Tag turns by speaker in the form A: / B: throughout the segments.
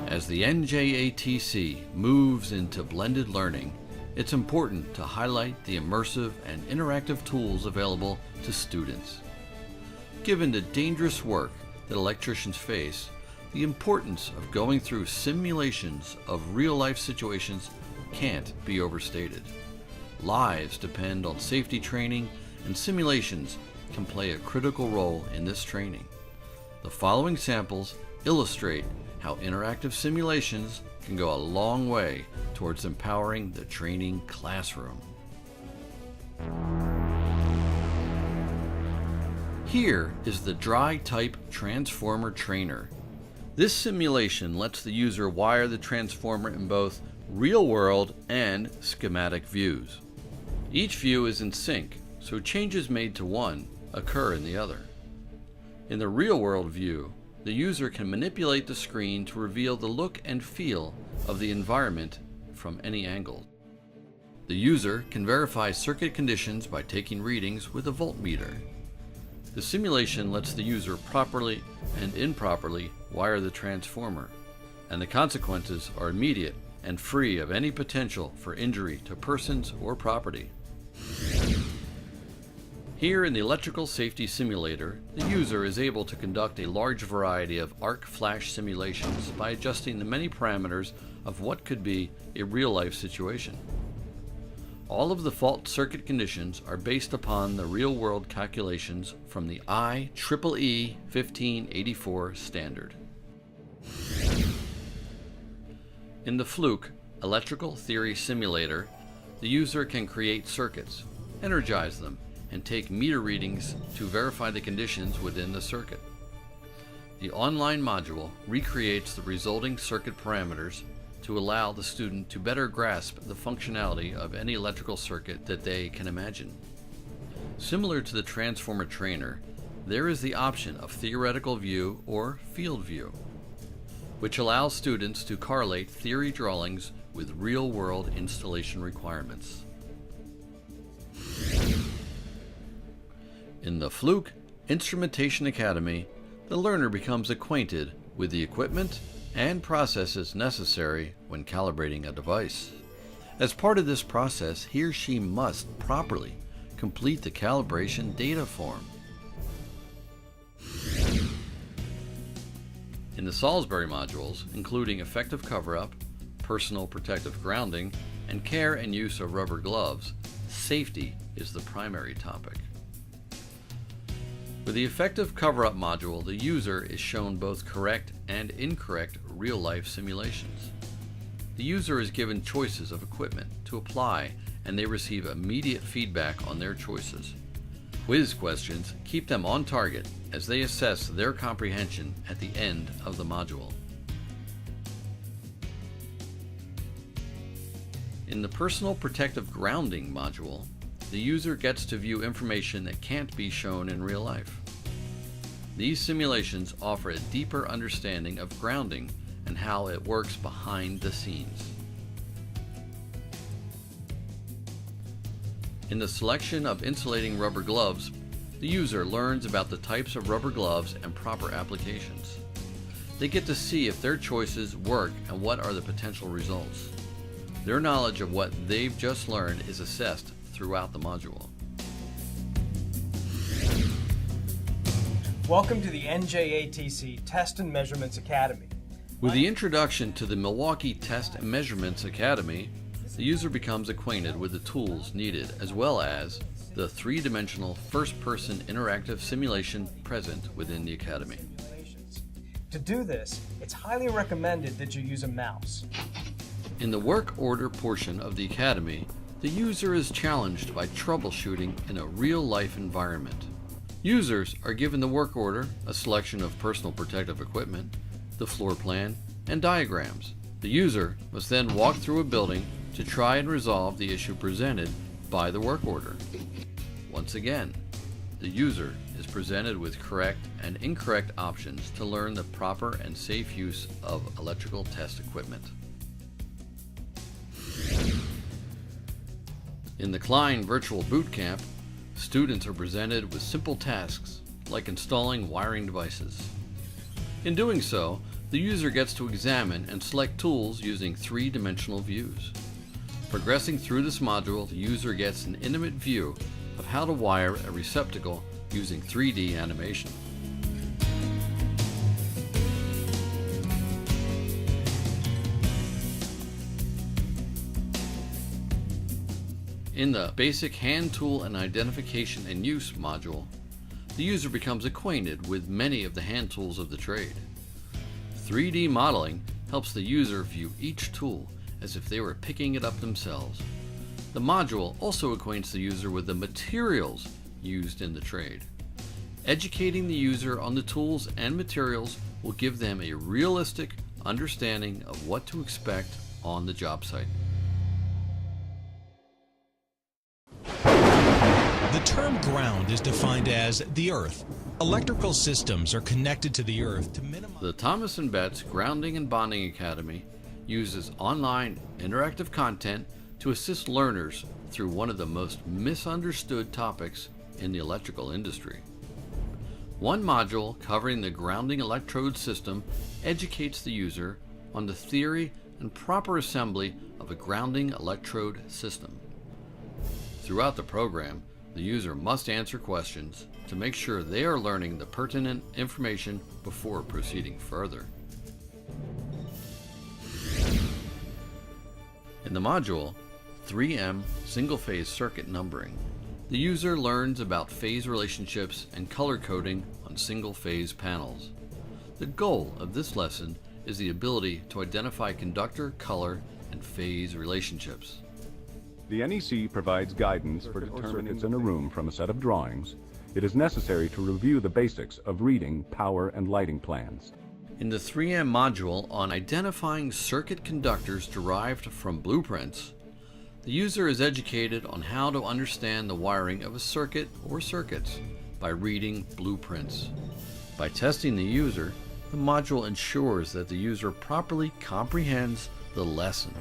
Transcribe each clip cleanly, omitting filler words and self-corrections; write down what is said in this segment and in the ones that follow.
A: As the NJATC moves into blended learning, it's important to highlight the immersive and interactive tools available to students. Given the dangerous work that electricians face, the importance of going through simulations of real-life situations can't be overstated. Lives depend on safety training, and simulations can play a critical role in this training. The following samples illustrate how interactive simulations can go a long way towards empowering the training classroom. Here is the dry-type transformer trainer. This simulation lets the user wire the transformer in both real-world and schematic views. Each view is in sync, so changes made to one occur in the other. In the real-world view, the user can manipulate the screen to reveal the look and feel of the environment from any angle. The user can verify circuit conditions by taking readings with a voltmeter. The simulation lets the user properly and improperly wire the transformer, and the consequences are immediate and free of any potential for injury to persons or property. Here in the electrical safety simulator, the user is able to conduct a large variety of arc flash simulations by adjusting the many parameters of what could be a real-life situation. All of the fault circuit conditions are based upon the real-world calculations from the IEEE 1584 standard. In the Fluke electrical theory simulator, the user can create circuits, energize them, and take meter readings to verify the conditions within the circuit. The online module recreates the resulting circuit parameters to allow the student to better grasp the functionality of any electrical circuit that they can imagine. Similar to the transformer trainer, there is the option of theoretical view or field view, which allows students to correlate theory drawings with real-world installation requirements. In the Fluke Instrumentation Academy, the learner becomes acquainted with the equipment and processes necessary when calibrating a device. As part of this process, he or she must properly complete the calibration data form. In the Salisbury modules, including effective cover-up, personal protective grounding, and care and use of rubber gloves, safety is the primary topic. With the effective cover-up module, the user is shown both correct and incorrect real-life simulations. The user is given choices of equipment to apply, and they receive immediate feedback on their choices. Quiz questions keep them on target as they assess their comprehension at the end of the module. In the personal protective grounding module, the user gets to view information that can't be shown in real life. These simulations offer a deeper understanding of grounding and how it works behind the scenes. In the selection of insulating rubber gloves, the user learns about the types of rubber gloves and proper applications. They get to see if their choices work and what are the potential results. Their knowledge of what they've just learned is assessed throughout the module.
B: Welcome to the NJATC Test and Measurements Academy.
A: With the introduction to the Milwaukee Test and Measurements Academy, the user becomes acquainted with the tools needed as well as the three-dimensional first-person interactive simulation present within the Academy.
B: To do this, it's highly recommended that you use a mouse.
A: In the work order portion of the Academy, the user is challenged by troubleshooting in a real-life environment. Users are given the work order, a selection of personal protective equipment, the floor plan, and diagrams. The user must then walk through a building to try and resolve the issue presented by the work order. Once again, the user is presented with correct and incorrect options to learn the proper and safe use of electrical test equipment. In the Klein Virtual Boot Camp, students are presented with simple tasks like installing wiring devices. In doing so, The user gets to examine and select tools using three-dimensional views. Progressing through this module, the user gets an intimate view of how to wire a receptacle using 3D animation. In the Basic Hand Tool and Identification and Use module, the user becomes acquainted with many of the hand tools of the trade. 3D modeling helps the user view each tool as if they were picking it up themselves. The module also acquaints the user with the materials used in the trade. Educating the user on the tools and materials will give them a realistic understanding of what to expect on the job site.
C: The term ground is defined as the earth. Electrical systems are connected to the earth to minimize...
A: The Thomas & Betts Grounding and Bonding Academy uses online interactive content to assist learners through one of the most misunderstood topics in the electrical industry. One module covering the grounding electrode system educates the user on the theory and proper assembly of a grounding electrode system. Throughout the program, the user must answer questions to make sure they are learning the pertinent information before proceeding further. In the module 3M Single-Phase Circuit Numbering, the user learns about phase relationships and color coding on single-phase panels. The goal of this lesson is the ability to identify conductor, color, and phase relationships.
D: The NEC provides guidance for determining circuits in a room from a set of drawings. It is necessary to review the basics of reading power and lighting plans.
A: In the 3M module on identifying circuit conductors derived from blueprints, the user is educated on how to understand the wiring of a circuit or circuits by reading blueprints. By testing the user, the module ensures that the user properly comprehends the lesson.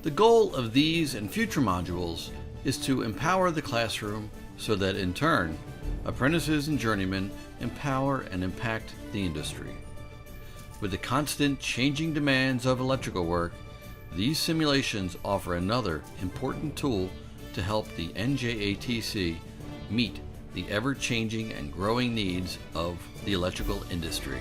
A: The goal of these and future modules is to empower the classroom so that in turn, apprentices and journeymen empower and impact the industry. With the constant changing demands of electrical work, these simulations offer another important tool to help the NJATC meet the ever-changing and growing needs of the electrical industry.